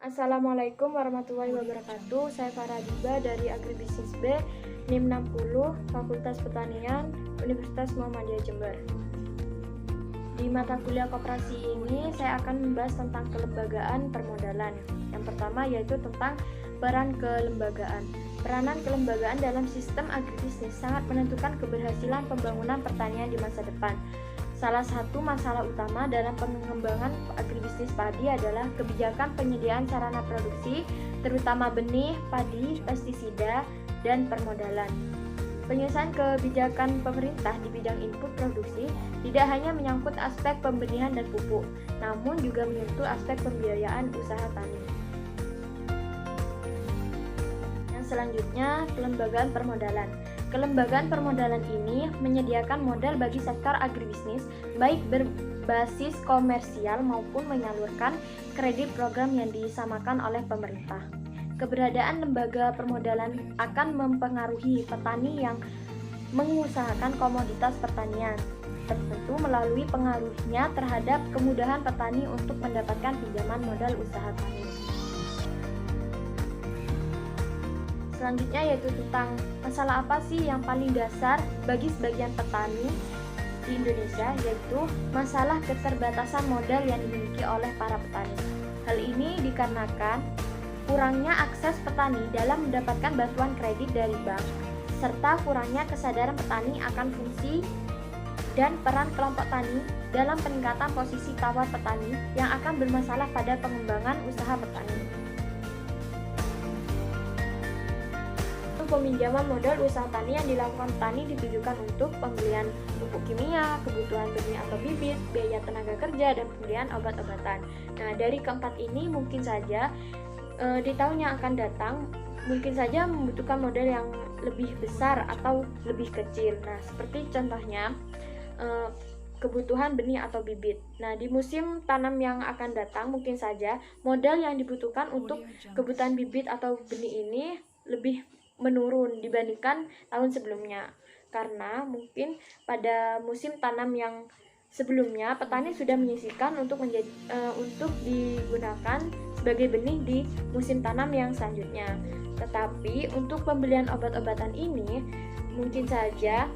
Assalamualaikum warahmatullahi wabarakatuh. Saya Farah Diba dari Agribisnis B, NIM 60, Fakultas Pertanian, Universitas Muhammadiyah Jember. Di mata kuliah koperasi ini, saya akan membahas tentang kelembagaan permodalan. Yang pertama yaitu tentang peran kelembagaan. Peranan kelembagaan dalam sistem agribisnis sangat menentukan keberhasilan pembangunan pertanian di masa depan. Salah satu masalah utama dalam pengembangan agribisnis padi adalah kebijakan penyediaan sarana produksi, terutama benih, padi, pestisida, dan permodalan. Penyelesaian kebijakan pemerintah di bidang input produksi tidak hanya menyangkut aspek pembenihan dan pupuk, namun juga menyentuh aspek pembiayaan usaha tani. Yang selanjutnya, kelembagaan permodalan. Kelembagaan permodalan ini menyediakan modal bagi sektor agribisnis, baik berbasis komersial maupun menyalurkan kredit program yang disamakan oleh pemerintah. Keberadaan lembaga permodalan akan mempengaruhi petani yang mengusahakan komoditas pertanian, tertentu melalui pengaruhnya terhadap kemudahan petani untuk mendapatkan pinjaman modal usaha tani. Selanjutnya yaitu tentang masalah apa sih yang paling dasar bagi sebagian petani di Indonesia, yaitu masalah keterbatasan modal yang dimiliki oleh para petani. Hal ini dikarenakan kurangnya akses petani dalam mendapatkan bantuan kredit dari bank, serta kurangnya kesadaran petani akan fungsi dan peran kelompok tani dalam peningkatan posisi tawar petani yang akan bermasalah pada pengembangan usaha petani. Peminjaman modal usaha tani yang dilakukan petani ditujukan untuk pembelian pupuk kimia, kebutuhan benih atau bibit, biaya tenaga kerja, dan pembelian obat-obatan. Nah, dari keempat ini mungkin saja di tahun yang akan datang mungkin saja membutuhkan modal yang lebih besar atau lebih kecil. Nah, seperti contohnya kebutuhan benih atau bibit. Nah, di musim tanam yang akan datang mungkin saja modal yang dibutuhkan untuk kebutuhan bibit atau benih ini lebih menurun dibandingkan tahun sebelumnya, karena mungkin pada musim tanam yang sebelumnya petani sudah menyisihkan untuk digunakan sebagai benih di musim tanam yang selanjutnya. Tetapi untuk pembelian obat-obatan ini mungkin saja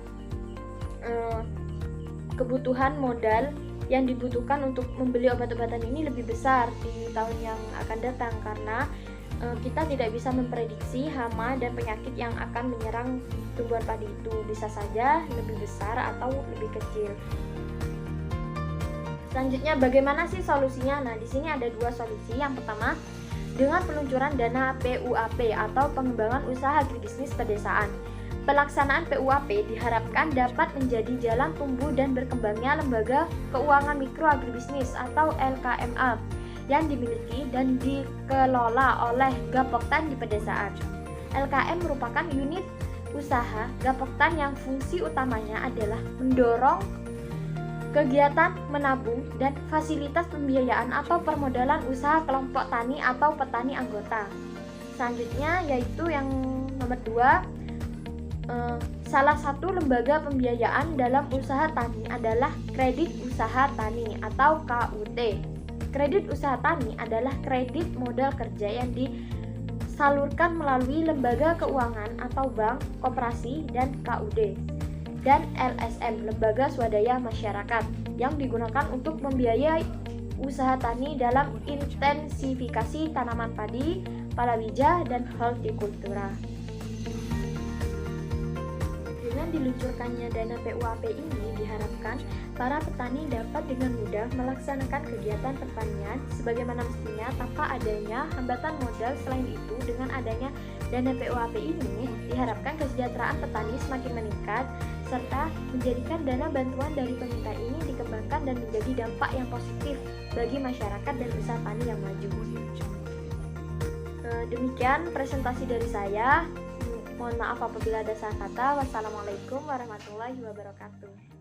kebutuhan modal yang dibutuhkan untuk membeli obat-obatan ini lebih besar di tahun yang akan datang, karena kita tidak bisa memprediksi hama dan penyakit yang akan menyerang tumbuhan padi itu, bisa saja lebih besar atau lebih kecil. Selanjutnya, bagaimana sih solusinya? Nah, di sini ada dua solusi. Yang pertama, dengan peluncuran dana PUAP atau pengembangan usaha agribisnis pedesaan. Pelaksanaan PUAP diharapkan dapat menjadi jalan tumbuh dan berkembangnya lembaga keuangan mikro agribisnis atau LKMA yang dimiliki dan dikelola oleh Gapoktan di pedesaan. LKM merupakan unit usaha Gapoktan yang fungsi utamanya adalah mendorong kegiatan menabung dan fasilitas pembiayaan atau permodalan usaha kelompok tani atau petani anggota. Selanjutnya yaitu yang nomor 2, salah satu lembaga pembiayaan dalam usaha tani adalah kredit usaha tani atau KUT. Kredit usaha tani adalah kredit modal kerja yang disalurkan melalui lembaga keuangan atau bank, koperasi, dan KUD, dan LSM, lembaga swadaya masyarakat, yang digunakan untuk membiayai usaha tani dalam intensifikasi tanaman padi, palawija, dan hortikultura. Dengan diluncurkannya dana PUAP ini diharapkan para petani dapat dengan mudah melaksanakan kegiatan pertanian sebagaimana mestinya tanpa adanya hambatan modal. Selain itu, dengan adanya dana PUAP ini diharapkan kesejahteraan petani semakin meningkat serta menjadikan dana bantuan dari pemerintah ini dikembangkan dan menjadi dampak yang positif bagi masyarakat dan usaha tani yang maju. Demikian presentasi dari saya. Mohon maaf apabila ada salah kata. Wassalamualaikum warahmatullahi wabarakatuh.